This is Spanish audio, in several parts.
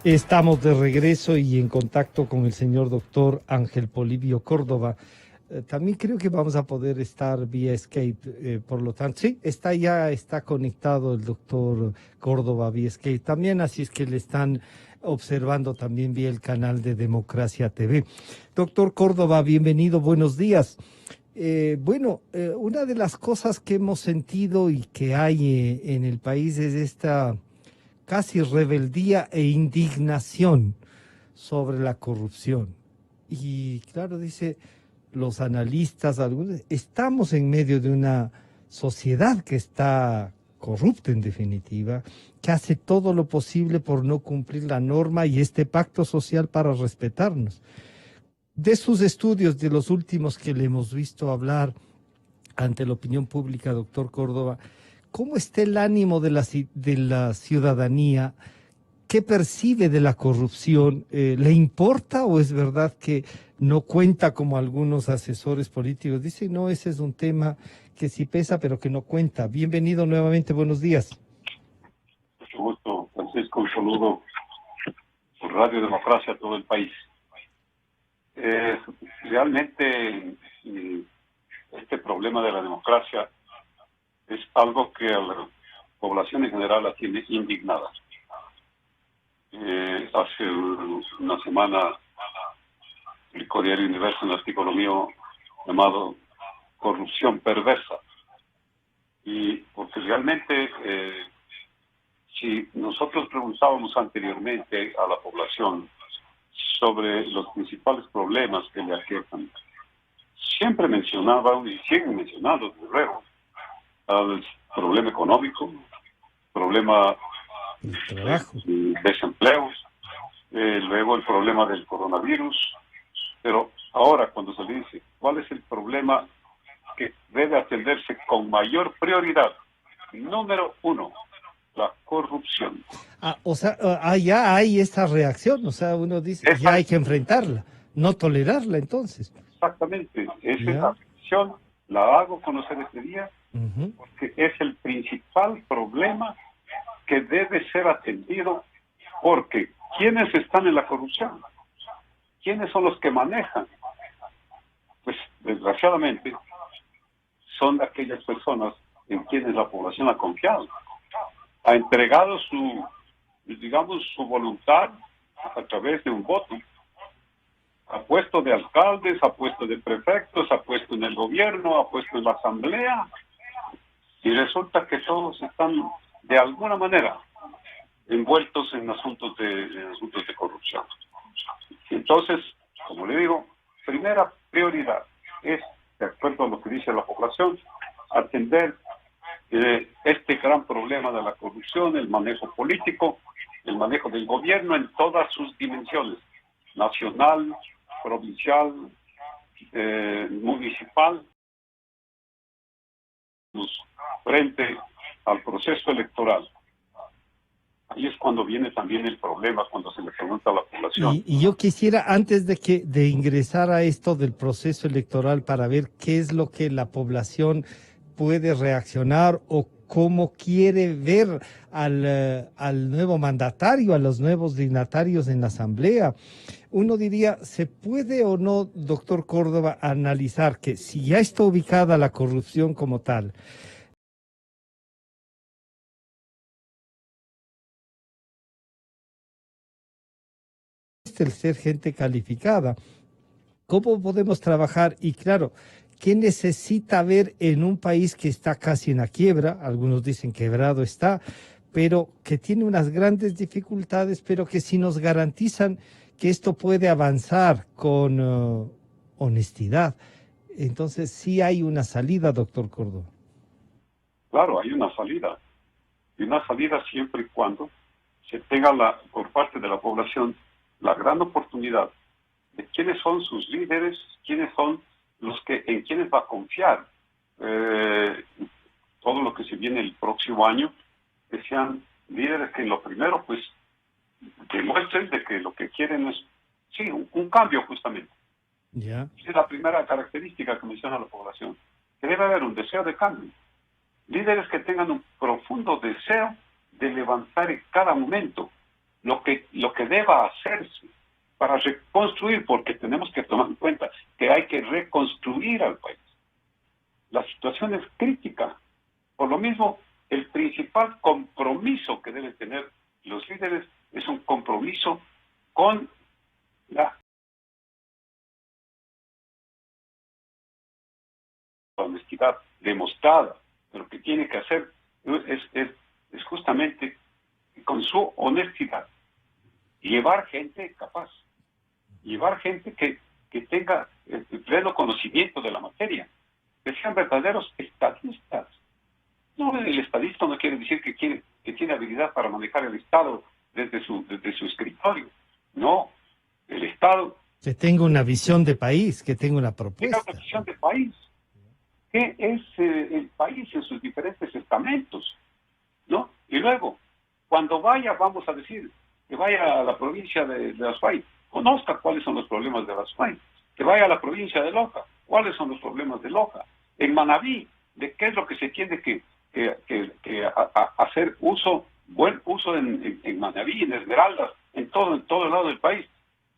Estamos de regreso y en contacto con el señor doctor Ángel Polibio Córdoba. También creo que vamos a poder estar vía Skype, por lo tanto, sí, está conectado el doctor Córdoba vía Skype también, así es que le están observando también vía el canal de Democracia TV. Doctor Córdoba, bienvenido, buenos días. Una de las cosas que hemos sentido y que hay en el país es esta casi rebeldía e indignación sobre la corrupción. Y claro, dice los analistas, algunos, estamos en medio de una sociedad que está corrupta en definitiva, que hace todo lo posible por no cumplir la norma y este pacto social para respetarnos. De sus estudios, de los últimos que le hemos visto hablar ante la opinión pública, doctor Córdoba, ¿cómo está el ánimo de la ciudadanía? ¿Qué percibe de la corrupción? ¿Le importa o es verdad que no cuenta como algunos asesores políticos dicen? No, ese es un tema que sí pesa, pero que no cuenta. Bienvenido nuevamente, buenos días. Mucho gusto, Francisco, un saludo por Radio Democracia a todo el país. Realmente este problema de la democracia es algo que a la población en general la tiene indignada. Hace una semana publicó Diario Universo un artículo mío llamado Corrupción Perversa. Y porque realmente si nosotros preguntábamos anteriormente a la población sobre los principales problemas que le aquejan, siempre mencionaban y siguen mencionando, desde luego, el problema económico, problema de desempleo, luego el problema del coronavirus, pero ahora cuando se dice cuál es el problema que debe atenderse con mayor prioridad, número uno, la corrupción. O sea, ya hay esta reacción, o sea, uno dice, ya hay que enfrentarla, no tolerarla entonces. Exactamente, esa es ¿Ya? la reflexión, la hago conocer este día, porque es el principal problema que debe ser atendido, porque ¿quiénes están en la corrupción? ¿Quiénes son los que manejan? Pues desgraciadamente son aquellas personas en quienes la población ha confiado, ha entregado su voluntad a través de un voto, ha puesto de alcaldes, ha puesto de prefectos, ha puesto en el gobierno, ha puesto en la asamblea, y resulta que todos están de alguna manera envueltos en asuntos de corrupción. Entonces, como le digo, primera prioridad es, de acuerdo a lo que dice la población, atender este gran problema de la corrupción, el manejo político, el manejo del gobierno en todas sus dimensiones, nacional, provincial, municipal, frente al proceso electoral. Ahí es cuando viene también el problema, cuando se le pregunta a la población. Y yo quisiera, antes de ingresar a esto del proceso electoral, para ver qué es lo que la población puede reaccionar o cómo quiere ver al nuevo mandatario, a los nuevos dignatarios en la Asamblea. Uno diría, ¿se puede o no, doctor Córdoba, analizar que si ya está ubicada la corrupción como tal, el ser gente calificada, cómo podemos trabajar? Y claro, ¿qué necesita ver en un país que está casi en la quiebra? Algunos dicen quebrado está, pero que tiene unas grandes dificultades, pero que si nos garantizan que esto puede avanzar con honestidad, entonces sí hay una salida, doctor Córdoba. Claro, hay una salida. Y una salida siempre y cuando se tenga por parte de la población la gran oportunidad de quiénes son sus líderes, quiénes son en quienes va a confiar todo lo que se viene el próximo año, que sean líderes que en lo primero pues demuestren de que lo que quieren es sí, un cambio justamente. Ya. Esa es la primera característica que menciona la población, que debe haber un deseo de cambio. Líderes que tengan un profundo deseo de levantar en cada momento lo que deba hacerse para reconstruir, porque tenemos que tomar en cuenta que hay que reconstruir al país. La situación es crítica. Por lo mismo, el principal compromiso que deben tener los líderes es un compromiso con la honestidad demostrada. Pero lo que tiene que hacer es justamente con su honestidad llevar gente capaz, llevar gente que tenga el pleno conocimiento de la materia, que sean verdaderos estadistas. No, el estadista no quiere decir que tiene habilidad para manejar el Estado desde su escritorio. No, el Estado... Que tenga una visión de país, que tenga una propuesta. Tenga una visión de país. ¿Qué es el país en sus diferentes estamentos? ¿No? Y luego, cuando vaya, vamos a decir, que vaya a la provincia de Azuay, conozca cuáles son los problemas de Azuay. Que vaya a la provincia de Loja, cuáles son los problemas de Loja. En Manabí, de qué es lo que se tiene que hacer buen uso en Manabí, en Esmeraldas, en todo el lado del país,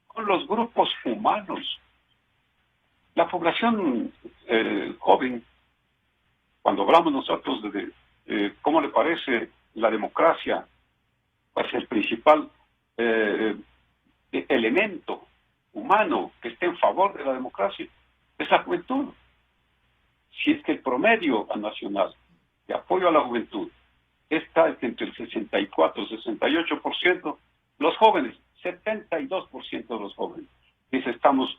con los grupos humanos. La población joven, cuando hablamos nosotros de cómo le parece la democracia, pues el principal elemento humano que esté en favor de la democracia es la juventud. Si es que el promedio nacional de apoyo a la juventud está entre el 64 y 68%, los jóvenes, 72% de los jóvenes, dice estamos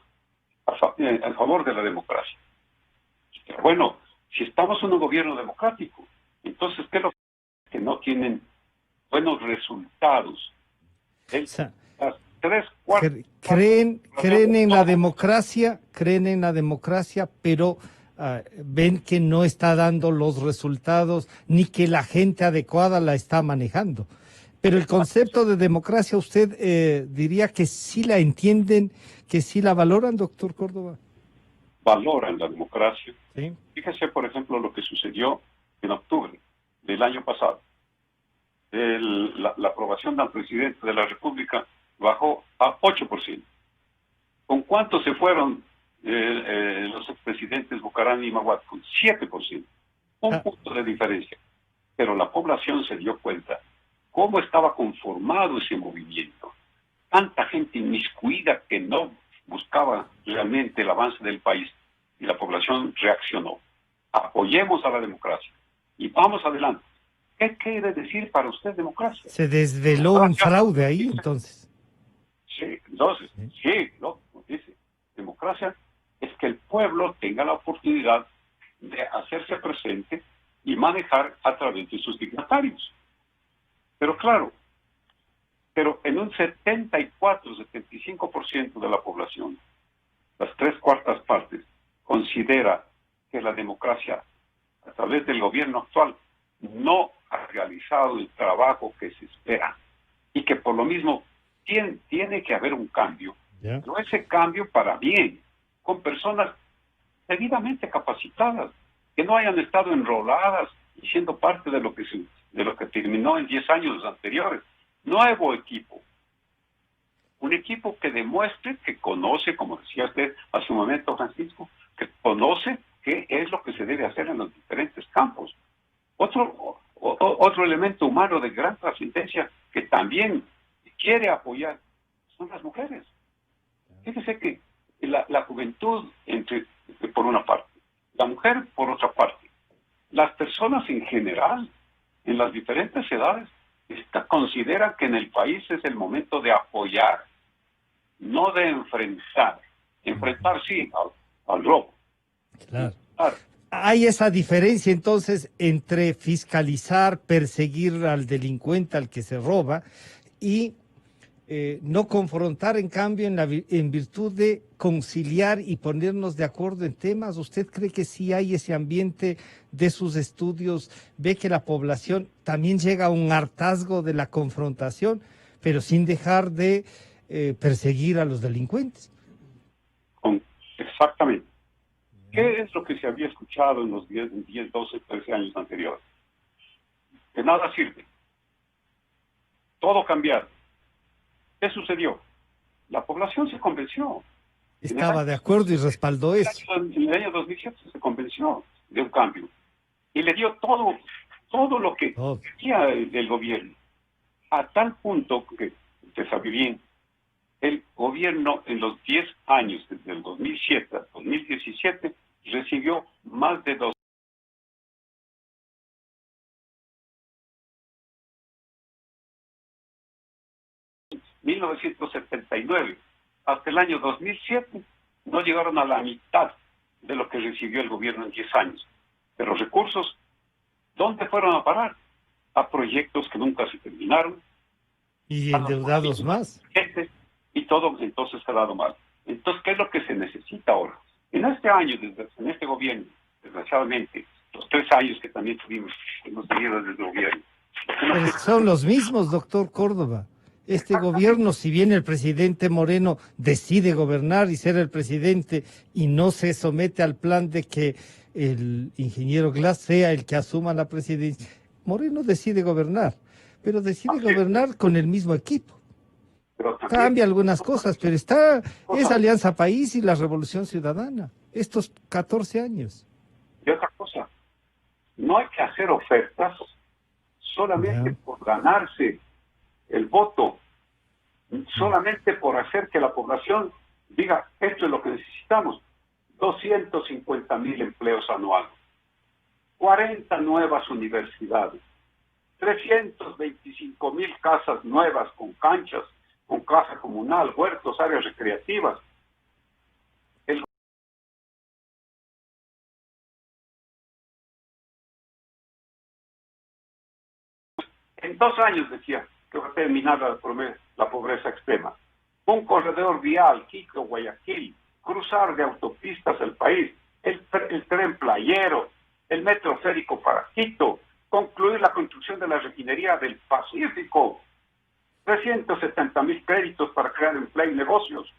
a favor de la democracia. Pero bueno, si estamos en un gobierno democrático, entonces ¿qué es lo que no tienen buenos resultados? Las tres cuartas creen en la democracia, pero ven que no está dando los resultados ni que la gente adecuada la está manejando. Pero el concepto de democracia, ¿usted diría que sí la entienden, que sí la valoran, doctor Córdoba? Valoran la democracia. ¿Sí? Fíjese, por ejemplo, lo que sucedió en octubre del año pasado. La aprobación del presidente de la República bajó a 8%. ¿Con cuánto se fueron los expresidentes Bucarán y Maguad? Con 7%. Un punto de diferencia. Pero la población se dio cuenta cómo estaba conformado ese movimiento. Tanta gente inmiscuida que no buscaba realmente el avance del país. Y la población reaccionó. Apoyemos a la democracia. Y vamos adelante. ¿Qué quiere decir para usted democracia? Se desveló un fraude ahí, entonces. Sí, entonces, sí, lo dice. Democracia es que el pueblo tenga la oportunidad de hacerse presente y manejar a través de sus dignatarios. Pero claro, en un 74-75% de la población, las tres cuartas partes, considera que la democracia, a través del gobierno actual, no ha realizado el trabajo que se espera y que por lo mismo tiene que haber un cambio, pero ese cambio para bien, con personas debidamente capacitadas, que no hayan estado enroladas y siendo parte de lo que terminó en 10 años anteriores. Nuevo equipo. Un equipo que demuestre que conoce, como decía usted hace un momento, Francisco, que conoce qué es lo que se debe hacer en los diferentes campos. Otro elemento humano de gran trascendencia que también quiere apoyar son las mujeres. Fíjese que la juventud, por una parte, la mujer por otra parte, las personas en general, en las diferentes edades, consideran que en el país es el momento de apoyar, no de enfrentar. Enfrentar sí al robo. Claro. Hay esa diferencia entonces entre fiscalizar, perseguir al delincuente, al que se roba, y no confrontar, en cambio, en virtud de conciliar y ponernos de acuerdo en temas. ¿Usted cree que sí hay ese ambiente de sus estudios? ¿Ve que la población también llega a un hartazgo de la confrontación, pero sin dejar de perseguir a los delincuentes? Exactamente. ¿Qué es lo que se había escuchado en los 10, 12, 13 años anteriores? Que nada sirve. Todo cambiar. ¿Qué sucedió? La población se convenció. Estaba de acuerdo y respaldó eso. En el año 2007 se convenció de un cambio y le dio todo lo que quería el gobierno, a tal punto que, usted sabe bien, el gobierno en los 10 años, desde el 2007 al 2017, recibió más de 1979. Hasta el año 2007 no llegaron a la mitad de lo que recibió el gobierno en 10 años. Pero los recursos, ¿dónde fueron a parar? A proyectos que nunca se terminaron. Y endeudados más. Y todo entonces se ha dado mal. Entonces, ¿qué es lo que se necesita ahora? En este año, en este gobierno, desgraciadamente, los 3 años que también hemos tenido desde el gobierno. Pero son los mismos, doctor Córdoba. Este gobierno, si bien el presidente Moreno decide gobernar y ser el presidente y no se somete al plan de que el ingeniero Glass sea el que asuma la presidencia, Moreno decide gobernar, pero decide gobernar con el mismo equipo. Cambia algunas cosas, pero está esa Alianza País y la Revolución Ciudadana, estos 14 años. Y otra cosa, no hay que hacer ofertas solamente por ganarse el voto, solamente por hacer que la población diga, esto es lo que necesitamos. 250,000 empleos anuales, 40 nuevas universidades, 325,000 casas nuevas con canchas, con casa comunal, huertos, áreas recreativas. En 2 años decía que va a terminar la pobreza extrema. Un corredor vial, Quito, Guayaquil, cruzar de autopistas el país, el tren playero, el metro férico para Quito, concluir la construcción de la refinería del Pacífico, 370,000 créditos para crear empleo y negocios,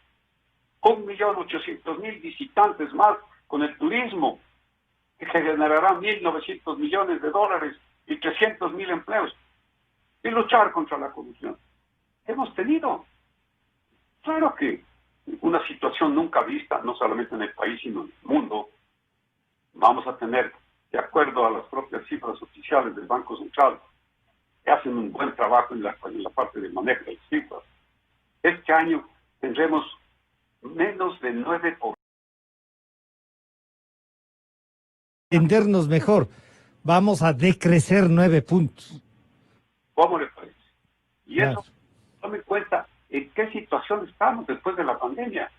1.800.000 visitantes más con el turismo, que generará 1.900 millones de dólares y 300,000 empleos, y luchar contra la corrupción. Hemos tenido, claro que una situación nunca vista, no solamente en el país, sino en el mundo. Vamos a tener, de acuerdo a las propias cifras oficiales del Banco Central, que hacen un buen trabajo en la parte del manejo de las cifras, este año tendremos menos de 9%. Entendernos mejor, vamos a decrecer 9 puntos. ¿Cómo le parece? Y eso, tome en cuenta en qué situación estamos después de la pandemia.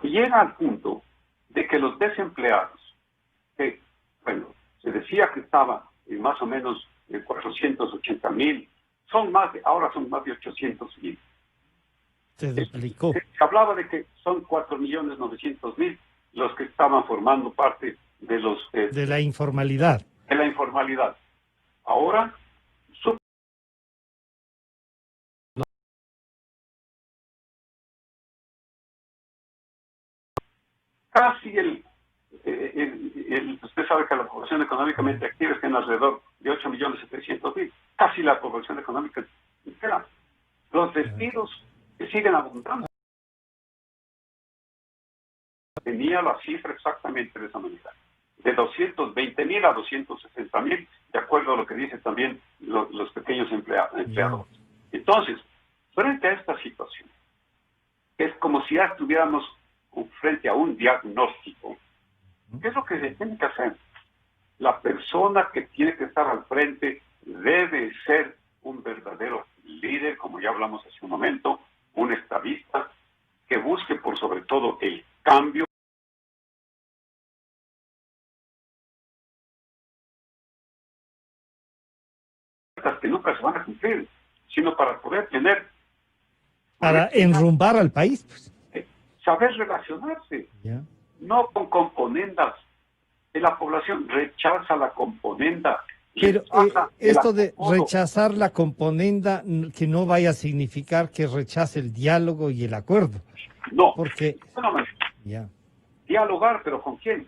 Llega al punto de que los desempleados, que, bueno, se decía que estaba en más o menos de 480,000, ahora son más de 800,000. Se duplicó. Se hablaba de que son 4.900.000 los que estaban formando parte de los... de la informalidad. De la informalidad. Ahora, casi usted sabe que la población económicamente activa está en alrededor de 8.700.000, casi la población económica entera. Los despidos que siguen abundando. Tenía la cifra exactamente de esa manera, de 220,000 a 260,000, de acuerdo a lo que dicen también los pequeños empleadores. Entonces, frente a esta situación, es como si ya estuviéramos frente a un diagnóstico. ¿Qué es lo que se tiene que hacer? La persona que tiene que estar al frente debe ser un verdadero líder, como ya hablamos hace un momento, un estadista, que busque por sobre todo el cambio. Que nunca se van a cumplir, sino para poder tener... Para enrumbar al país, pues. Saber relacionarse, no con componendas. La población rechaza la componenda. Pero esto de rechazar la componenda, que no vaya a significar que rechace el diálogo y el acuerdo. No, porque dialogar, pero ¿con quién?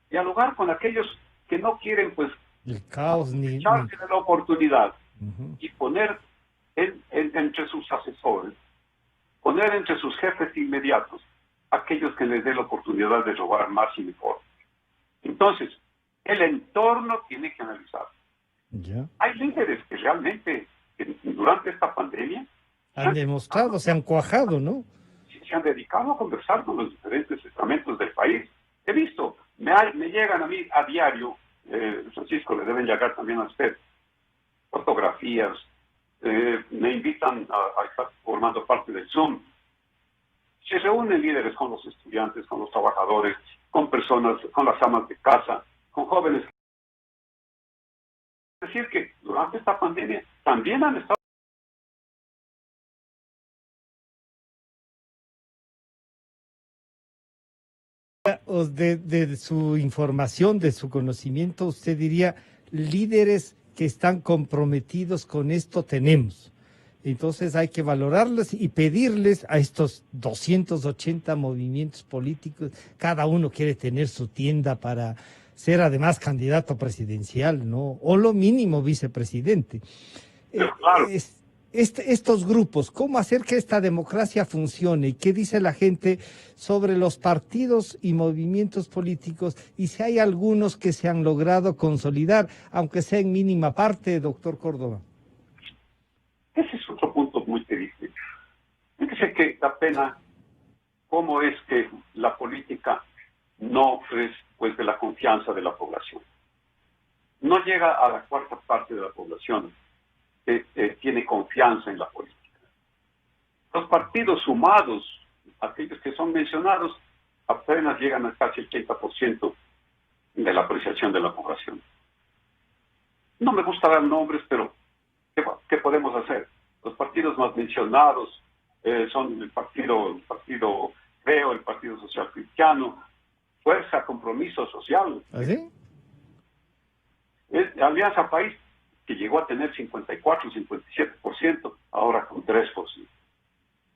Dialogar con aquellos que no quieren, pues, el caos echarse de la oportunidad y poner entre sus asesores, poner entre sus jefes inmediatos aquellos que les dé la oportunidad de robar más y mejor. Entonces, el entorno tiene que analizar. Ya. Hay líderes que realmente, durante esta pandemia, Han demostrado, se han cuajado, ¿no? se han dedicado a conversar con los diferentes estamentos del país. He visto, me llegan a mí a diario, Francisco, le deben llegar también a usted, fotografías, me invitan a estar formando parte del Zoom. Se reúnen líderes con los estudiantes, con los trabajadores, con personas, con las amas de casa, con jóvenes. Es decir, que durante esta pandemia también han estado. De su información, de su conocimiento, usted diría, líderes que están comprometidos con esto tenemos. Entonces hay que valorarlos y pedirles a estos 280 movimientos políticos, cada uno quiere tener su tienda para ser además candidato presidencial, ¿no? O lo mínimo vicepresidente. Claro. Estos grupos, ¿cómo hacer que esta democracia funcione? ¿Y qué dice la gente sobre los partidos y movimientos políticos? Y si hay algunos que se han logrado consolidar, aunque sea en mínima parte, doctor Córdoba. Ese es otro punto muy triste. Fíjese que da pena cómo es que la política no es pues de la confianza de la población. No llega a la cuarta parte de la población que tiene confianza en la política. Los partidos sumados, aquellos que son mencionados, apenas llegan a casi el 30% de la apreciación de la población. No me gusta dar nombres, pero ¿qué podemos hacer? Los partidos más mencionados son el partido Creo, el Partido Social Cristiano, Fuerza, Compromiso Social. ¿Así? Alianza País, que llegó a tener 54, 57%, ahora con 3%.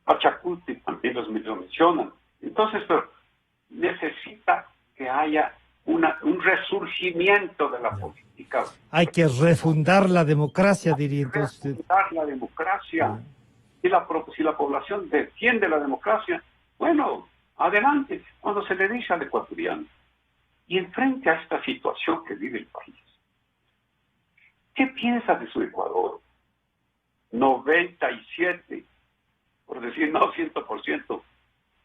Pachacuti también lo mencionan. Entonces, pero necesita que haya un resurgimiento de la política. Hay que refundar la democracia, diría entonces. Refundar la democracia. Si la población defiende la democracia, bueno, adelante. Cuando se le dice al ecuatoriano, y enfrente a esta situación que vive el país, ¿qué piensa de su Ecuador? 97, por decir no 100%,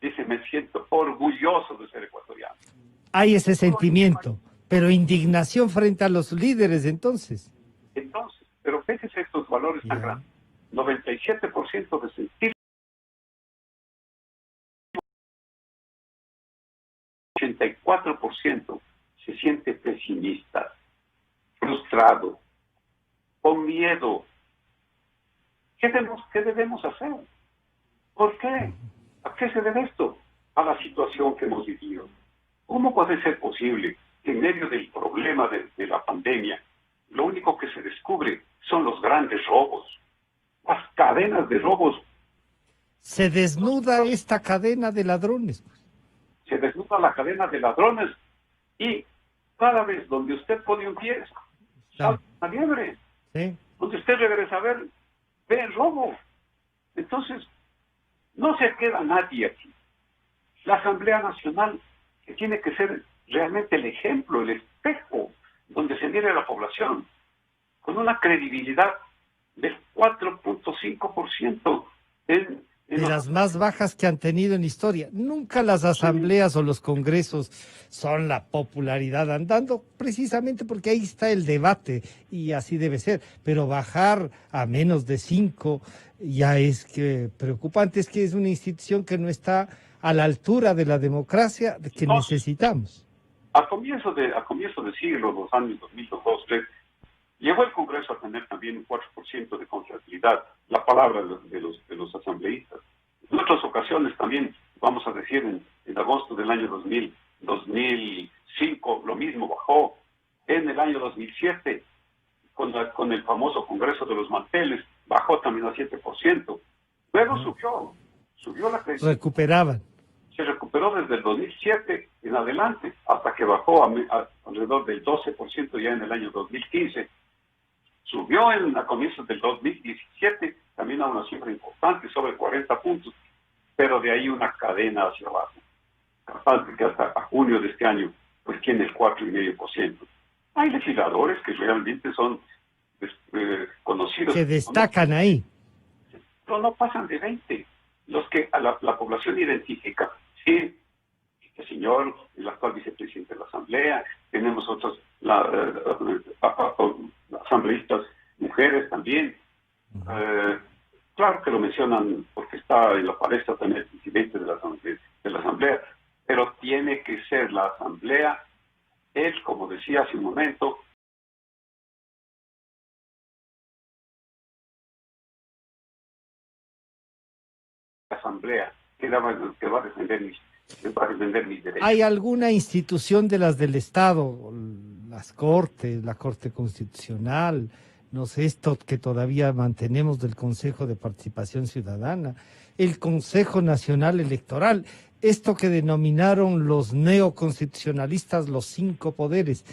dice, me siento orgulloso de ser ecuatoriano. Hay ese sentimiento, pero indignación frente a los líderes entonces. Entonces, pero fíjese estos valores tan grandes. 97% de sentir, 84% se siente pesimista, frustrado, con miedo. ¿Qué debemos hacer? ¿Por qué? ¿A qué se debe esto? A la situación que hemos vivido. ¿Cómo puede ser posible que en medio del problema de la pandemia, lo único que se descubre son los grandes robos, las cadenas de robos? Se desnuda esta cadena de ladrones. Se desnuda la cadena de ladrones y cada vez donde usted pone un pie, salta una liebre. Sí. Donde usted regresa a ver, ve el robo. Entonces, no se queda nadie aquí. La Asamblea Nacional, que tiene que ser realmente el ejemplo, el espejo, donde se mire a la población, con una credibilidad del 4.5% de las más bajas que han tenido en historia. Nunca las asambleas o los congresos son la popularidad andando, precisamente porque ahí está el debate y así debe ser. Pero bajar a menos de 5 ya es que preocupante, es que es una institución que no está a la altura de la democracia que necesitamos. A comienzo de siglo, los años 2002, 2003, llegó el Congreso a tener también un 4% de confiabilidad, la palabra de los asambleístas. En otras ocasiones también, vamos a decir, en agosto del año 2005, lo mismo bajó. En el año 2007, con el famoso Congreso de los Manteles, bajó también a 7%. Luego subió la credibilidad. Recuperaban. Se recuperó desde el 2007 en adelante, hasta que bajó a alrededor del 12% ya en el año 2015. Subió a comienzos del 2017 también cifra importante, sobre 40 puntos, pero de ahí una cadena hacia abajo. Capaz de que hasta a junio de este año pues tiene el 4,5%. Hay legisladores que realmente son conocidos. Que destacan ahí. Pero no pasan de 20. Los que a la población identifica. Sí, este señor, el actual vicepresidente de la Asamblea, tenemos otros asambleístas mujeres también. Claro que lo mencionan porque está en la palestra también el presidente de la Asamblea, pero tiene que ser la Asamblea, él, como decía hace un momento, la Asamblea que va a defender mis derechos. ¿Hay alguna institución de las del Estado, las Cortes, la Corte Constitucional, no sé, esto que todavía mantenemos del Consejo de Participación Ciudadana, el Consejo Nacional Electoral, esto que denominaron los neoconstitucionalistas los 5 poderes?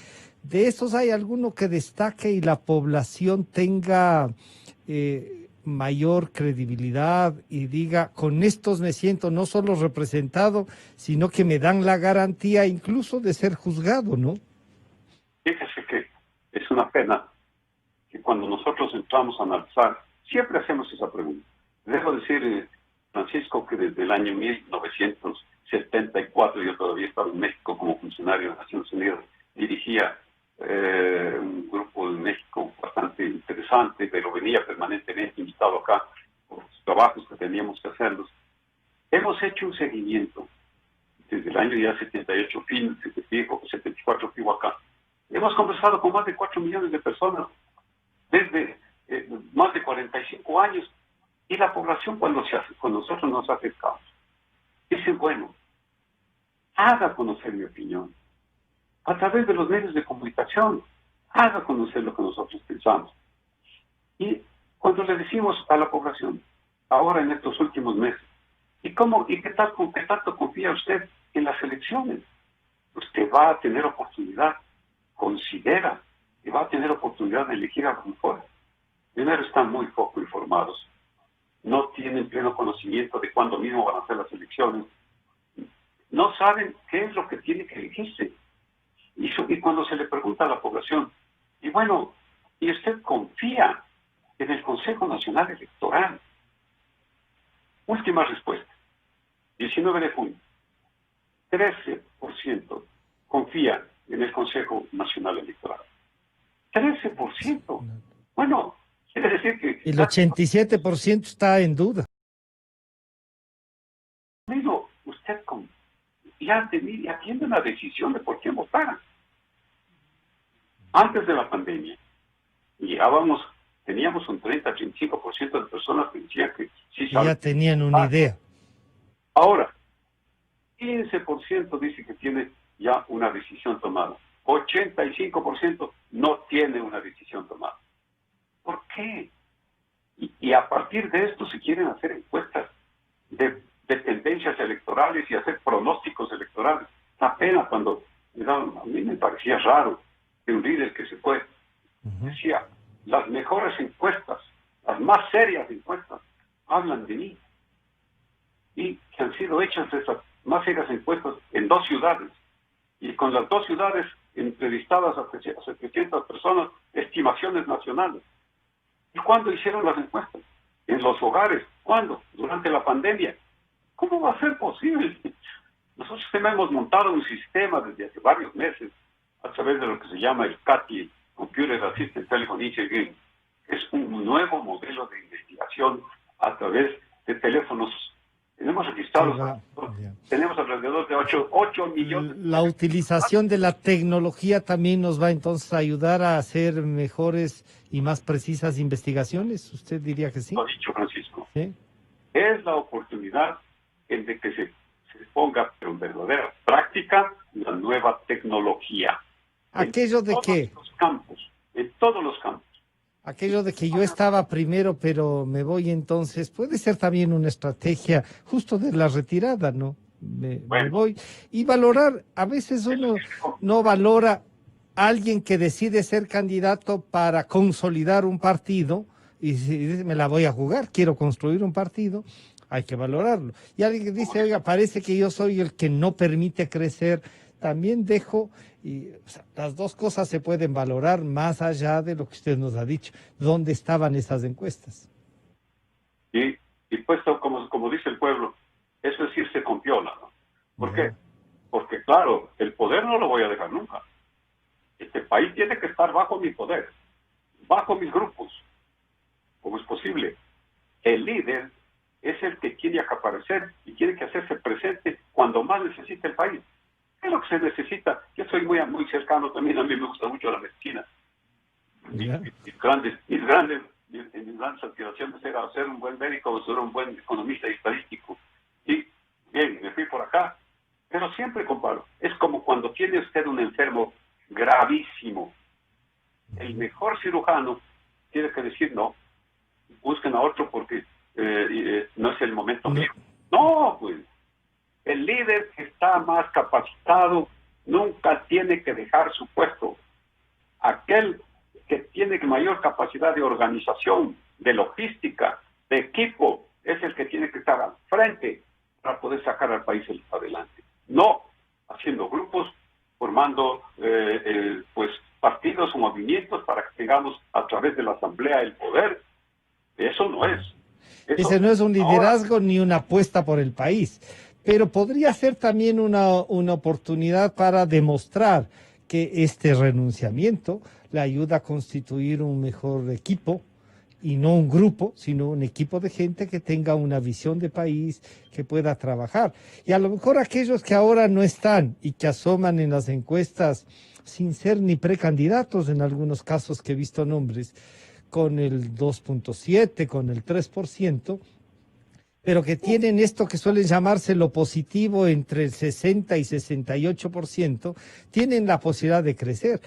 ¿De esos hay alguno que destaque y la población tenga mayor credibilidad y diga, con estos me siento no solo representado, sino que me dan la garantía incluso de ser juzgado, ¿no? Fíjese que es una pena que cuando nosotros entramos a analizar, siempre hacemos esa pregunta. Debo decir, Francisco, que desde el año 1974 yo todavía estaba en México como funcionario de Naciones Unidas, dirigía un grupo de México bastante interesante, pero venía permanentemente invitado acá por los trabajos que teníamos que hacerlos. Hemos hecho un seguimiento desde el año ya 78, 74 fui acá. Hemos conversado con más de 4 millones de personas desde más de 45 años, y la población cuando nosotros nos acercamos dice, bueno, haga conocer mi opinión a través de los medios de comunicación, haga conocer lo que nosotros pensamos. Y cuando le decimos a la población, ahora en estos últimos meses, ¿y qué tanto confía usted en las elecciones? Usted va a tener oportunidad, considera que va a tener oportunidad de elegir a los mejores. Primero, están muy poco informados, no tienen pleno conocimiento de cuándo mismo van a ser las elecciones, no saben qué es lo que tiene que elegirse. Y cuando se le pregunta a la población, y bueno, ¿y usted confía en el Consejo Nacional Electoral? Última respuesta, 19 de junio, 13% confía en el Consejo Nacional Electoral. 13%. Bueno, quiere decir que el 87% está en duda. Digo, usted ya tiene una decisión de por quién votar. Antes de la pandemia, teníamos un 30-35% de personas que decían que sí saben. Ya tenían una idea. Ahora, 15% dice que tiene ya una decisión tomada. 85% no tiene una decisión tomada. ¿Por qué? Y a partir de esto se quieren hacer encuestas de tendencias electorales y hacer pronósticos electorales. La pena cuando a mí me parecía raro que un líder que se fue decía, las mejores encuestas, las más serias encuestas, hablan de mí. Y que han sido hechas esas más serias encuestas en 2 ciudades. Y con las 2 ciudades entrevistadas a 700 personas, estimaciones nacionales. ¿Y cuándo hicieron las encuestas? En los hogares. ¿Cuándo? Durante la pandemia. ¿Cómo va a ser posible? Nosotros hemos montado un sistema desde hace varios meses a través de lo que se llama el CATI, Computer Assisted Telephone Interviewing. Es un nuevo modelo de investigación a través de teléfonos. Tenemos registrados, tenemos alrededor de 8 millones. La utilización de la tecnología también nos va entonces a ayudar a hacer mejores y más precisas investigaciones. ¿Usted diría que sí? Lo ha dicho Francisco. ¿Sí? Es la oportunidad en de que se ponga en verdadera práctica la nueva tecnología. ¿Aquello de qué? En todos los campos. Aquello de que yo estaba primero, pero me voy entonces, puede ser también una estrategia justo de la retirada, ¿no? Me voy. Y valorar, a veces uno no valora a alguien que decide ser candidato para consolidar un partido Y si dice, me la voy a jugar, quiero construir un partido, hay que valorarlo. Y alguien que dice, oiga, parece que yo soy el que no permite crecer, también dejo, y o sea, las dos cosas se pueden valorar más allá de lo que usted nos ha dicho. ¿Dónde estaban esas encuestas? Y puesto, como dice el pueblo, eso es irse con piola, ¿no? ¿Por qué? Porque, claro, el poder no lo voy a dejar nunca. Este país tiene que estar bajo mi poder, bajo mis grupos, como es posible. El líder es el que quiere acaparecer y tiene que hacerse presente cuando más necesita el país. ¿Qué es lo que se necesita? Yo soy muy cercano también, a mí me gusta mucho la medicina. Mis grandes aspiraciones era ser un buen médico o ser un buen economista estadístico. Y bien, me fui por acá, pero siempre comparo. Es como cuando tiene usted un enfermo gravísimo. El mejor cirujano tiene que decir no, busquen a otro porque no es el momento mío. No, pues el líder que está más capacitado nunca tiene que dejar su puesto. Aquel que tiene mayor capacidad de organización, de logística, de equipo, es el que tiene que estar al frente para poder sacar al país adelante. No haciendo grupos, formando pues partidos o movimientos para que tengamos a través de la asamblea el poder. Eso no es. Ese no es un liderazgo ni una apuesta por el país, pero podría ser también una oportunidad para demostrar que este renunciamiento le ayuda a constituir un mejor equipo, y no un grupo, sino un equipo de gente que tenga una visión de país, que pueda trabajar. Y a lo mejor aquellos que ahora no están y que asoman en las encuestas sin ser ni precandidatos, en algunos casos que he visto nombres, con el 2.7, con el 3%, pero que tienen esto que suelen llamarse lo positivo entre el 60 y 68%, tienen la posibilidad de crecer.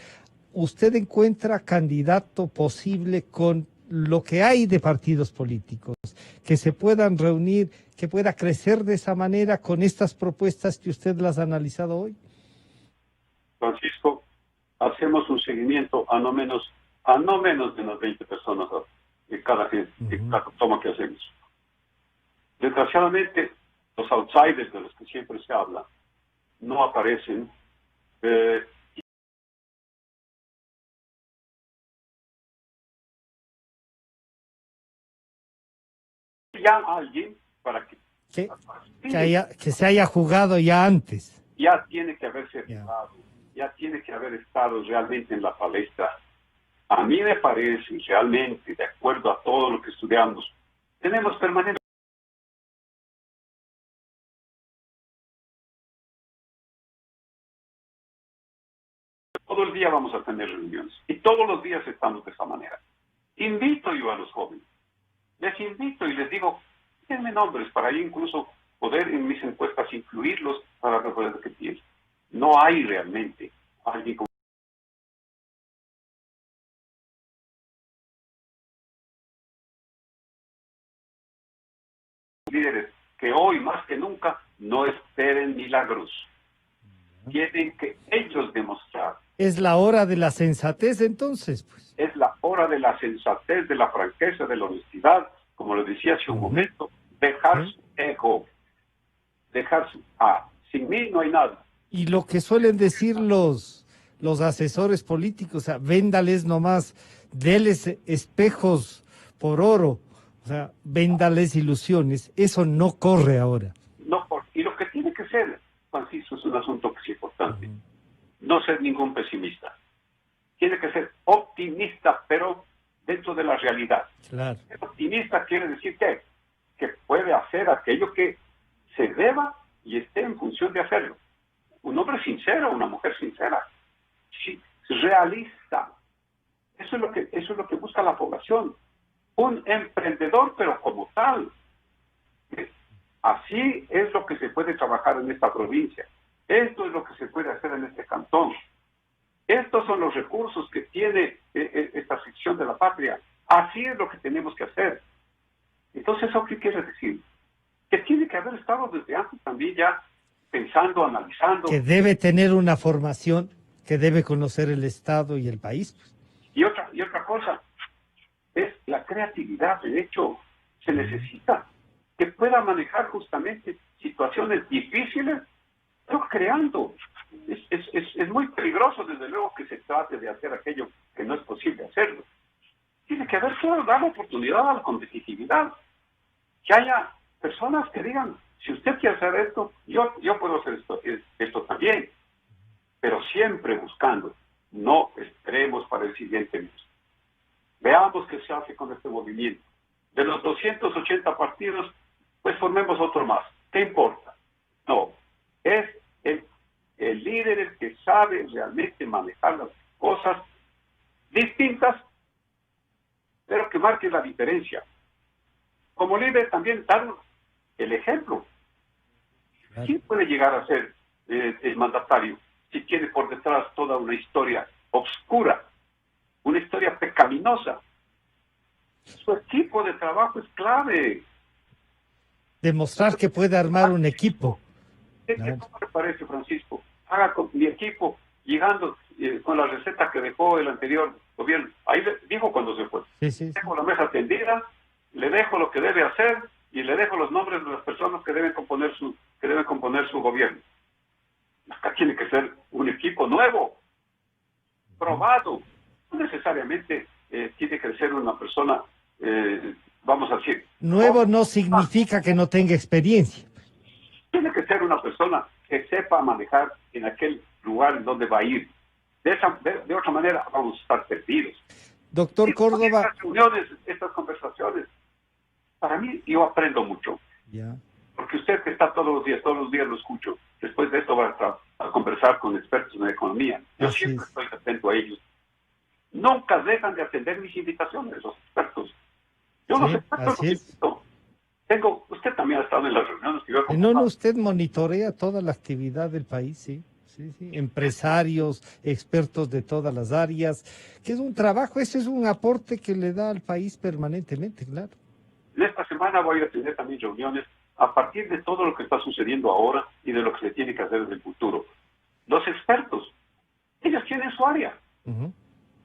¿Usted encuentra candidato posible con lo que hay de partidos políticos, que se puedan reunir, que pueda crecer de esa manera con estas propuestas que usted las ha analizado hoy? Francisco, hacemos un seguimiento a no menos de unas 20 personas de cada toma que hacemos. Desgraciadamente, los outsiders de los que siempre se habla no aparecen. Ya alguien para que se haya jugado ya antes. Ya tiene que haberse jugado, ya tiene que haber estado realmente en la palestra. A mí me parece realmente, de acuerdo a todo lo que estudiamos, tenemos permanente. Todo el día vamos a tener reuniones y todos los días estamos de esa manera. Invito yo a los jóvenes, les invito y les digo, denme nombres para yo incluso poder en mis encuestas incluirlos para ver qué piensan. No hay realmente alguien como líderes que hoy más que nunca no esperen milagros. Tienen que ellos demostrar. Es la hora de la sensatez entonces, pues. Es la hora de la sensatez, de la franqueza, de la honestidad, como lo decía hace un momento, dejar su ego, dejar sin mí no hay nada. Y lo que suelen decir los asesores políticos, o sea, véndales nomás, déles espejos por oro, o sea, véndales ilusiones, eso no corre ahora. No, y lo que tiene que ser, Francisco, es un asunto que es importante. No ser ningún pesimista. Tiene que ser optimista, pero dentro de la realidad. Claro. Ser optimista quiere decir que puede hacer aquello que se deba y esté en función de hacerlo. Un hombre sincero, una mujer sincera, sí, realista. Eso es lo que busca la población. Un emprendedor, pero como tal. Así es lo que se puede trabajar en esta provincia. Esto es lo que se puede hacer en este cantón. Estos son los recursos que tiene esta sección de la patria. Así es lo que tenemos que hacer. Entonces, ¿eso qué quiere decir? Que tiene que haber estado desde antes también ya pensando, analizando. Que debe tener una formación, que debe conocer el Estado y el país. Y otra cosa, es mucha creatividad, de hecho, se necesita que pueda manejar justamente situaciones difíciles, pero creando. Es muy peligroso, desde luego, que se trate de hacer aquello que no es posible hacerlo. Tiene que haber todo, dar la oportunidad a la competitividad. Que haya personas que digan, si usted quiere hacer esto, yo puedo hacer esto también. Pero siempre buscando, no esperemos para el siguiente mes. Veamos qué se hace con este movimiento. De los 280 partidos, pues formemos otro más. ¿Qué importa? No, es el líder el que sabe realmente manejar las cosas distintas, pero que marque la diferencia. Como líder también dar el ejemplo. ¿Quién puede llegar a ser el mandatario si tiene por detrás toda una historia obscura, una historia pecaminosa? Su equipo de trabajo es clave. Demostrar que puede armar un equipo. ¿Qué me parece, Francisco? Haga con mi equipo, llegando con la receta que dejó el anterior gobierno. Ahí dijo cuando se fue. Sí. Dejo la mesa tendida, le dejo lo que debe hacer y le dejo los nombres de las personas que deben componer su gobierno. Acá tiene que ser un equipo nuevo, probado. No necesariamente tiene que ser una persona, vamos a decir... Nuevo no significa que no tenga experiencia. Tiene que ser una persona que sepa manejar en aquel lugar en donde va a ir. De otra manera vamos a estar perdidos. Doctor Córdoba... Estas reuniones, estas conversaciones, para mí yo aprendo mucho. Ya. Porque usted que está todos los días lo escucho. Después de esto va a conversar con expertos en economía. Yo siempre estoy atento a ellos. Nunca dejan de atender mis invitaciones, los expertos. Yo los expertos los invito. Usted también ha estado en las reuniones que yo he No, usted monitorea toda la actividad del país, sí. Empresarios, expertos de todas las áreas, que es un trabajo, ese es un aporte que le da al país permanentemente, claro. En esta semana voy a tener también reuniones a partir de todo lo que está sucediendo ahora y de lo que se tiene que hacer en el futuro. Los expertos, ellos tienen su área.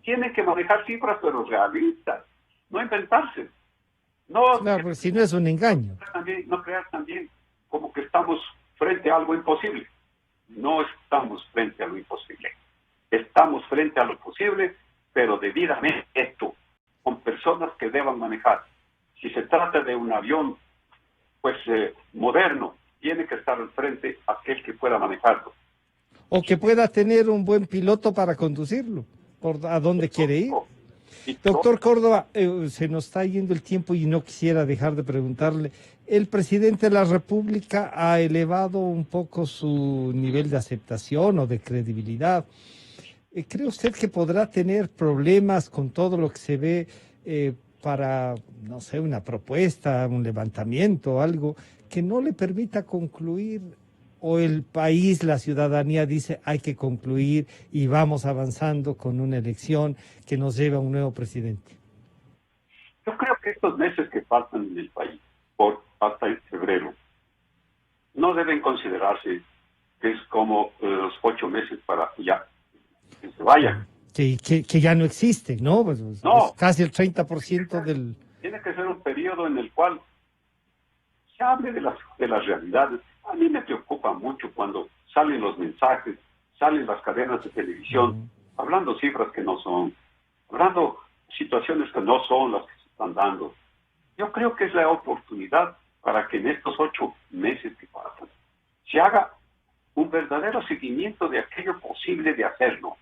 Tienen que manejar cifras, pero realistas, no inventarse. No, claro, porque si no es un engaño. No crear también como que estamos frente a algo imposible. No estamos frente a lo imposible. Estamos frente a lo posible, pero debidamente esto, con personas que deban manejar. Si se trata de un avión, pues moderno, tiene que estar al frente aquel que pueda manejarlo. O que pueda tener un buen piloto para conducirlo, por a dónde quiere ir. Doctor Córdoba, se nos está yendo el tiempo y no quisiera dejar de preguntarle. El presidente de la República ha elevado un poco su nivel de aceptación o de credibilidad. ¿Cree usted que podrá tener problemas con todo lo que se ve para, no sé, una propuesta, un levantamiento, algo que no le permita concluir? ¿O el país, la ciudadanía dice hay que concluir y vamos avanzando con una elección que nos lleve a un nuevo presidente? Yo creo que estos meses que faltan en el país, hasta el febrero, no deben considerarse que es como los 8 meses para que se vayan. Que ya no existe, ¿no? Pues, no. Es casi el 30% del... Tiene que ser un periodo en el cual se hable de las realidades. A mí me preocupa mucho cuando salen los mensajes, salen las cadenas de televisión, hablando cifras que no son, hablando situaciones que no son las que se están dando. Yo creo que es la oportunidad para que en estos 8 meses que pasan se haga un verdadero seguimiento de aquello posible de hacerlo.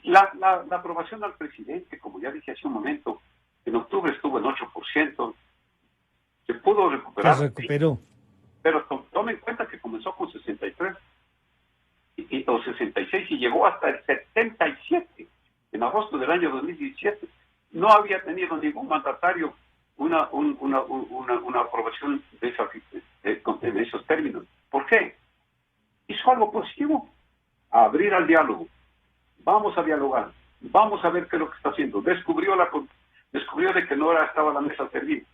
La aprobación al presidente, como ya dije hace un momento, en octubre estuvo en 8%, se pudo recuperar. Se recuperó. Pero tome en cuenta que comenzó con 63 o 66 y llegó hasta el 77 en agosto del año 2017. No había tenido ningún mandatario una aprobación en esos términos. ¿Por qué? Hizo algo positivo. Abrir al diálogo. Vamos a dialogar. Vamos a ver qué es lo que está haciendo. Descubrió de que no estaba la mesa servida.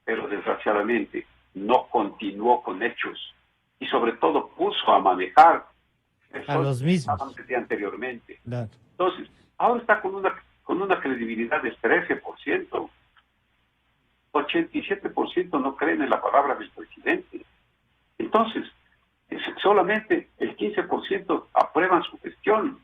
Pero desgraciadamente no continuó con hechos y sobre todo puso a manejar a los mismos desde anteriormente. Claro. Entonces, ahora está con con una credibilidad del 13%. 87% no creen en la palabra del presidente. Entonces, solamente el 15% aprueban su gestión.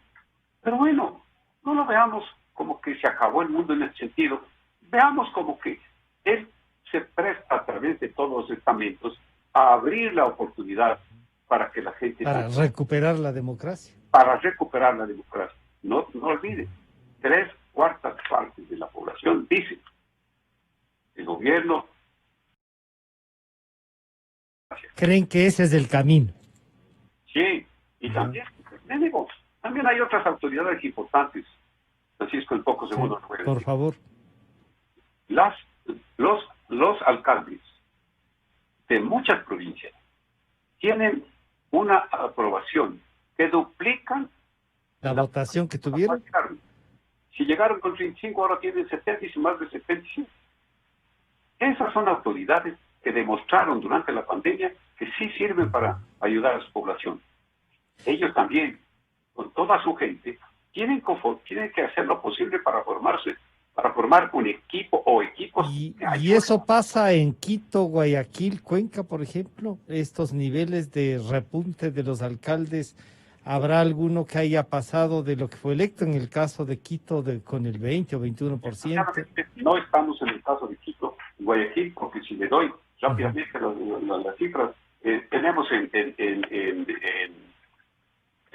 Pero bueno, no lo veamos como que se acabó el mundo en ese sentido. Veamos como que él se presta a través de todos los estamentos a abrir la oportunidad para que la gente... Para recuperar la democracia. Para recuperar la democracia. No olviden, 3/4 partes de la población dicen el gobierno... ¿Creen que ese es el camino? Sí, y también, les digo, también hay otras autoridades importantes, Francisco, en pocos segundos. Sí, por favor. Los alcaldes de muchas provincias tienen una aprobación que duplican la votación que tuvieron. Si llegaron con 35, ahora tienen 70 y más de 75. Esas son autoridades que demostraron durante la pandemia que sí sirven para ayudar a su población. Ellos también, con toda su gente, tienen que hacer lo posible para formarse, para formar un equipo o equipos. Y eso pasa en Quito, Guayaquil, Cuenca, por ejemplo, estos niveles de repunte de los alcaldes. ¿Habrá alguno que haya pasado de lo que fue electo en el caso de Quito con el 20 o 21%? No estamos en el caso de Quito, Guayaquil, porque si le doy rápidamente las cifras, tenemos en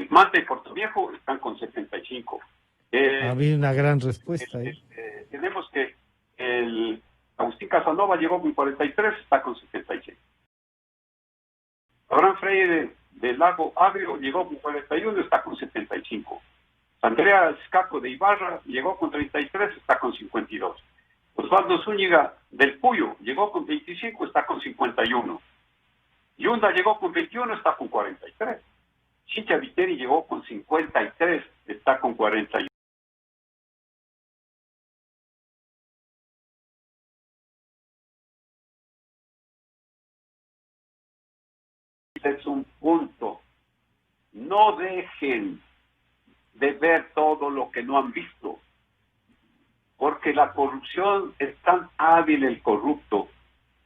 Manta y Puerto Viejo están con 75. Ha habido una gran respuesta ahí. Tenemos que el Agustín Casanova llegó con 43, está con 76. Abraham Freire del Lago Agrio llegó con 41, está con 75. Andrea Escaco de Ibarra llegó con 33, está con 52. Osvaldo Zúñiga del Puyo llegó con 25, está con 51. Yunda llegó con 21, está con 43. Chicha Viteri llegó con 53, está con 41. Es un punto. No dejen de ver todo lo que no han visto, porque la corrupción es tan hábil, el corrupto,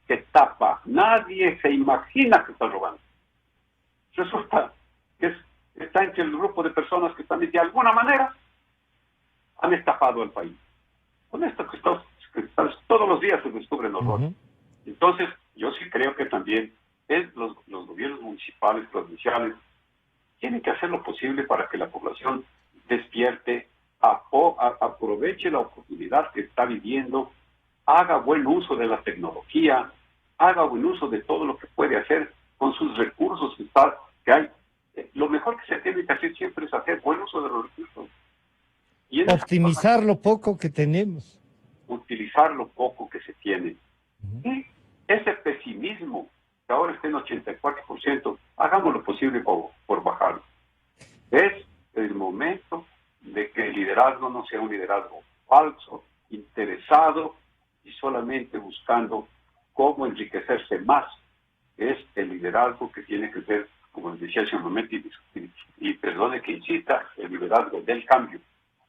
que tapa. Nadie se imagina que está robando. Resulta que está entre el grupo de personas que también de alguna manera han estafado al país. Con esto que todos los días se descubren horrores. Entonces, yo sí creo que también los gobiernos municipales, provinciales, tienen que hacer lo posible para que la población despierte, aproveche la oportunidad que está viviendo, haga buen uso de la tecnología, haga buen uso de todo lo que puede hacer con sus recursos que hay. Lo mejor que se tiene que hacer siempre es hacer buen uso de los recursos. Y optimizar lo poco que tenemos. Utilizar lo poco que se tiene. Y ese pesimismo que ahora está en 84%, hagamos lo posible por bajarlo. Es el momento de que el liderazgo no sea un liderazgo falso, interesado y solamente buscando cómo enriquecerse más. Es el liderazgo que tiene que ser, como les decía hace un momento, y perdone que insista, el liderazgo del cambio,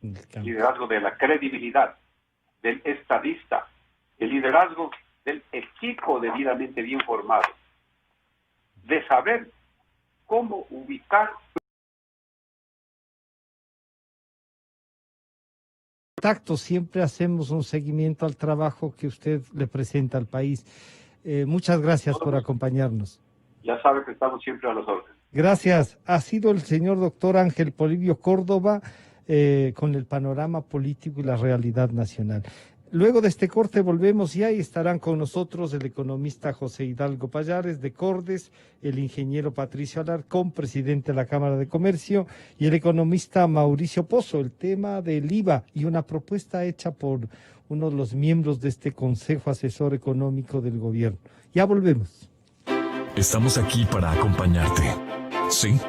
el liderazgo de la credibilidad, del estadista, el liderazgo del equipo debidamente bien formado, de saber cómo ubicar. Siempre hacemos un seguimiento al trabajo que usted le presenta al país. Muchas gracias por acompañarnos. Ya sabe que estamos siempre a las órdenes. Gracias. Ha sido el señor doctor Ángel Polibio Córdoba con el panorama político y la realidad nacional. Luego de este corte volvemos y ahí estarán con nosotros el economista José Hidalgo Pallares de Cordes, el ingeniero Patricio Alarcón, presidente de la Cámara de Comercio, y el economista Mauricio Pozo, el tema del IVA y una propuesta hecha por uno de los miembros de este Consejo Asesor Económico del Gobierno. Ya volvemos. Estamos aquí para acompañarte. Sí.